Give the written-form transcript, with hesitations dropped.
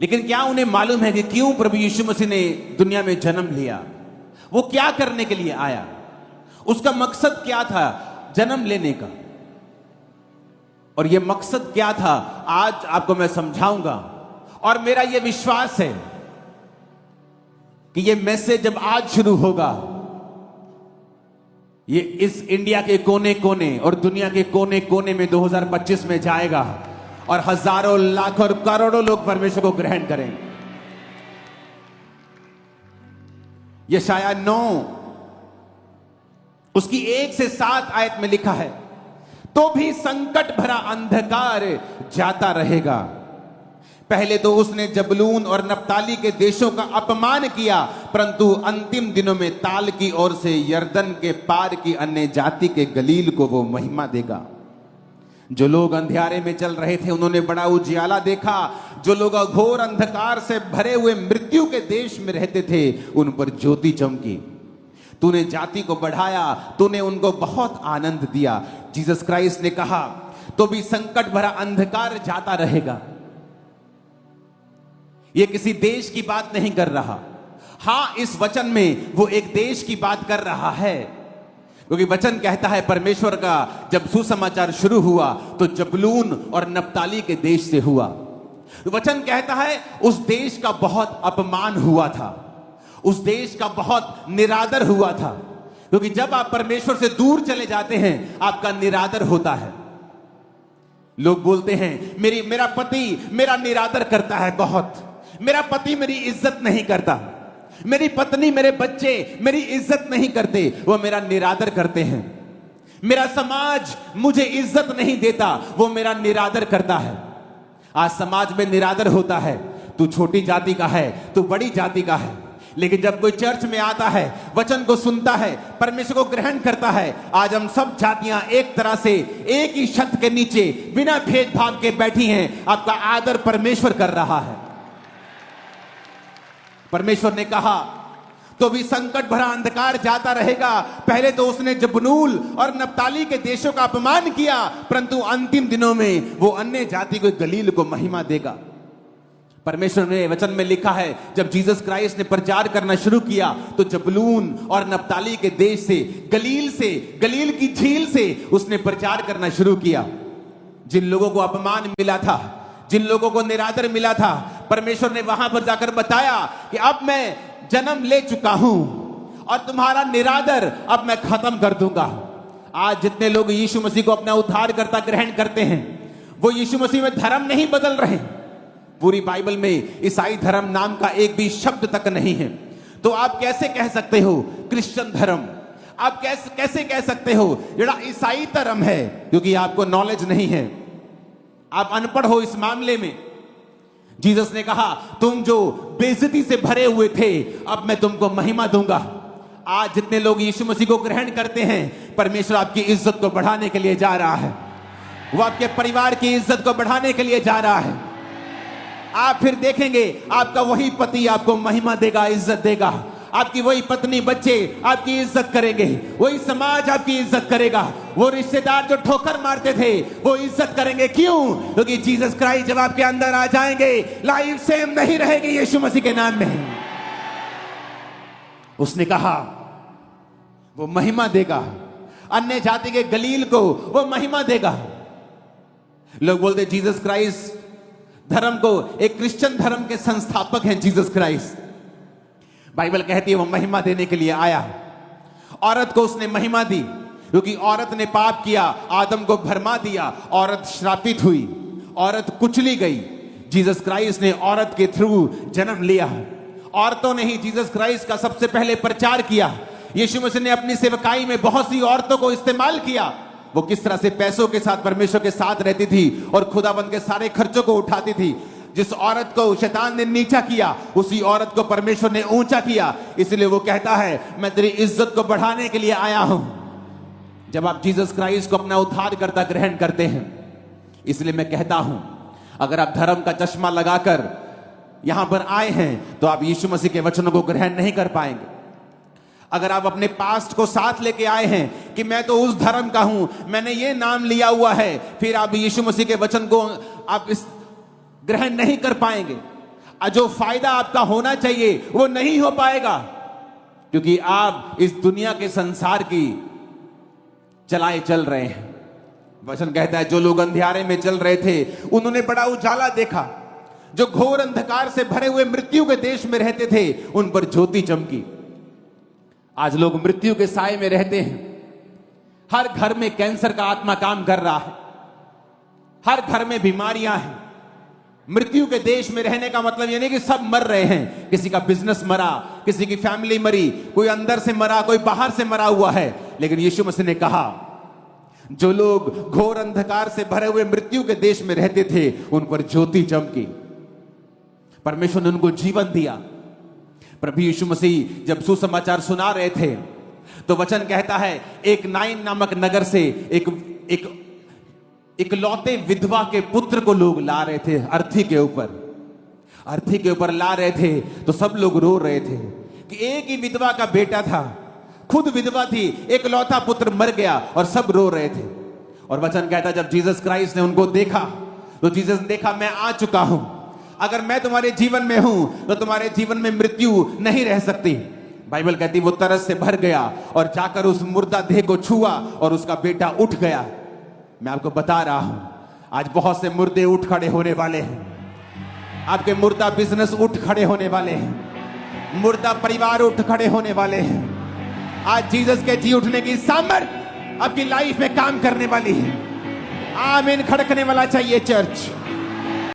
लेकिन क्या उन्हें मालूम है कि क्यों प्रभु यीशु मसीह ने दुनिया में जन्म लिया? वो क्या करने के लिए आया? उसका मकसद क्या था जन्म लेने का? और ये मकसद क्या था आज आपको मैं समझाऊंगा। और मेरा ये विश्वास है कि ये मैसेज जब आज शुरू होगा, ये इस इंडिया के कोने कोने और दुनिया के कोने कोने में 2025 में जाएगा और हजारों लाखों और करोड़ों लोग परमेश्वर को ग्रहण करेंगे। यशायाह 9 उसकी 1 से 7 आयत में लिखा है, तो भी संकट भरा अंधकार जाता रहेगा। पहले तो उसने जबलून और नप्ताली के देशों का अपमान किया, परंतु अंतिम दिनों में ताल की ओर से यरदन के पार की अन्य जाति के गलील को वो महिमा देगा। जो लोग अंधियारे में चल रहे थे उन्होंने बड़ा उजियाला देखा। जो लोग घोर अंधकार से भरे हुए मृत्यु के देश में रहते थे उन पर ज्योति चमकी। तूने जाति को बढ़ाया, तूने उनको बहुत आनंद दिया। जीसस क्राइस्ट ने कहा, तो भी संकट भरा अंधकार जाता रहेगा। यह किसी देश की बात नहीं कर रहा। हां, इस वचन में वो एक देश की बात कर रहा है, क्योंकि वचन कहता है परमेश्वर का जब सुसमाचार शुरू हुआ तो जबलून और नप्ताली के देश से हुआ। वचन कहता है उस देश का बहुत अपमान हुआ था, उस देश का बहुत निरादर हुआ था, क्योंकि जब आप परमेश्वर से दूर चले जाते हैं आपका निरादर होता है। लोग बोलते हैं मेरा पति मेरा निरादर करता है बहुत, मेरा पति मेरी इज्जत नहीं करता, मेरी पत्नी मेरे बच्चे मेरी इज्जत नहीं करते, वो मेरा निरादर करते हैं। मेरा समाज मुझे इज्जत नहीं देता, वो मेरा निरादर करता है। आज समाज में निरादर होता है, तू छोटी जाति का है, तू बड़ी जाति का है। लेकिन जब कोई चर्च में आता है, वचन को सुनता है, परमेश्वर को ग्रहण करता है, आज हम सब जातियां एक तरह से एक ही छत के नीचे बिना भेदभाव के बैठी हैं। आपका आदर परमेश्वर कर रहा है। परमेश्वर ने कहा, तो भी संकट भरा अंधकार जाता रहेगा। पहले तो उसने जबनूल और नप्ताली के देशों का अपमान किया, परंतु अंतिम दिनों में वो अन्य जाति को गलील को महिमा देगा। परमेश्वर ने वचन में लिखा है, जब जीसस क्राइस्ट ने प्रचार करना शुरू किया तो जबलून और नप्ताली के देश से, गलील की झील से उसने प्रचार करना शुरू किया। जिन लोगों को अपमान मिला था, जिन लोगों को निरादर मिला था, परमेश्वर ने वहां पर जाकर बताया कि अब मैं जन्म ले चुका हूं और तुम्हारा निरादर अब मैं खत्म कर दूंगा। आज जितने लोग यीशु मसीह को अपना उद्धारकर्ता ग्रहण करते हैं, वो यीशु मसीह में धर्म नहीं बदल रहे। पूरी बाइबल में ईसाई धर्म नाम का एक भी शब्द तक नहीं है। तो आप कैसे कह सकते हो क्रिश्चियन धर्म? आप कैसे कह सकते हो जेड़ा ईसाई धर्म है? क्योंकि आपको नॉलेज नहीं है, आप अनपढ़ हो इस मामले में। जीसस ने कहा, तुम जो बेइज्जती से भरे हुए थे, अब मैं तुमको महिमा दूंगा। आज जितने लोग यीशु मसीह को ग्रहण करते हैं, परमेश्वर आपकी इज्जत को बढ़ाने के लिए जा रहा है। वो आपके परिवार की इज्जत को बढ़ाने के लिए जा रहा है। आप फिर देखेंगे आपका वही पति आपको महिमा देगा, इज्जत देगा। आपकी वही पत्नी, बच्चे आपकी इज्जत करेंगे, वही समाज आपकी इज्जत करेगा। वो रिश्तेदार जो ठोकर मारते थे वो इज्जत करेंगे। क्यों? क्योंकि जीसस क्राइस्ट जब आपके अंदर आ जाएंगे, लाइफ सेम नहीं रहेगी यीशु मसीह के नाम में। उसने कहा वो महिमा देगा, अन्य जाति के गलील को वो महिमा देगा। लोग बोलते जीसस क्राइस्ट धर्म को, एक क्रिश्चियन धर्म के संस्थापक हैं जीसस क्राइस्ट। बाइबल कहती है वो महिमा देने के लिए आया। औरत को उसने महिमा दी, क्योंकि औरत ने पाप किया, आदम को भरमा दिया, औरत श्रापित हुई, औरत कुचली गई। जीसस क्राइस्ट ने औरत के थ्रू जन्म लिया। औरतों ने ही जीसस क्राइस्ट का सबसे पहले प्रचार किया। यीशु मसीह ने अपनी सेवकाई में बहुत सी औरतों को इस्तेमाल किया। वो किस तरह से पैसों के साथ परमेश्वर के साथ रहती थी और खुदाबंद के सारे खर्चों को उठाती थी। जिस औरत को शैतान ने नीचा किया, उसी औरत को परमेश्वर ने ऊंचा किया। इसलिए वो कहता है मैं तेरी इज्जत को बढ़ाने के लिए आया हूं। जब आप जीसस क्राइस्ट को अपना उद्धारकर्ता ग्रहण करते हैं, इसलिए मैं कहता हूं, अगर आप धर्म का चश्मा लगाकर यहां पर आए हैं तो आप यीशु मसीह के वचनों को ग्रहण नहीं कर पाएंगे। अगर आप अपने पास्ट को साथ लेके आए हैं कि मैं तो उस धर्म का हूं, मैंने ये नाम लिया हुआ है, फिर आप यीशु मसीह के वचन को आप इस ग्रहण नहीं कर पाएंगे। जो फायदा आपका होना चाहिए वो नहीं हो पाएगा, क्योंकि आप इस दुनिया के संसार की चलाए चल रहे हैं। वचन कहता है जो लोग अंधियारे में चल रहे थे उन्होंने बड़ा उजाला देखा, जो घोर अंधकार से भरे हुए मृत्यु के देश में रहते थे उन पर ज्योति चमकी। आज लोग मृत्यु के साए में रहते हैं। हर घर में कैंसर का आत्मा काम कर रहा है, हर घर में बीमारियां हैं। मृत्यु के देश में रहने का मतलब ये नहीं कि सब मर रहे हैं, किसी का बिजनेस मरा, किसी की फैमिली मरी, कोई अंदर से मरा, कोई बाहर से मरा हुआ है। लेकिन यीशु मसीह ने कहा जो लोग घोर अंधकार से भरे हुए मृत्यु के देश में रहते थे उन पर ज्योति चमकी। परमेश्वर ने उनको जीवन दिया। प्रभु यीशु मसीह जब सुसमाचार सुना रहे थे तो वचन कहता है एक नाइन नामक नगर से एक लौते विधवा के पुत्र को लोग ला रहे थे। अर्थी के ऊपर ला रहे थे तो सब लोग रो रहे थे कि एक ही विधवा का बेटा था, खुद विधवा थी, एक लौता पुत्र मर गया और सब रो रहे थे। और वचन कहता जब जीसस क्राइस्ट ने उनको देखा तो जीसस ने देखा मैं आ चुका हूं, अगर मैं तुम्हारे जीवन में हूं तो तुम्हारे जीवन में मृत्यु नहीं रह सकती। बाइबल कहती वो तरस से भर गया और जाकर उस मुर्दा देह को छुआ और उसका बेटा उठ गया। मैं आपको बता रहा हूं आज बहुत से मुर्दे उठ खड़े होने वाले हैं, आपके मुर्दा बिजनेस उठ खड़े होने वाले हैं, मुर्दा परिवार उठ खड़े होने वाले हैं। आज जीसस के जी उठने की सामर्थ आपकी लाइफ में काम करने वाली है। आमीन खड़कने वाला चाहिए चर्च।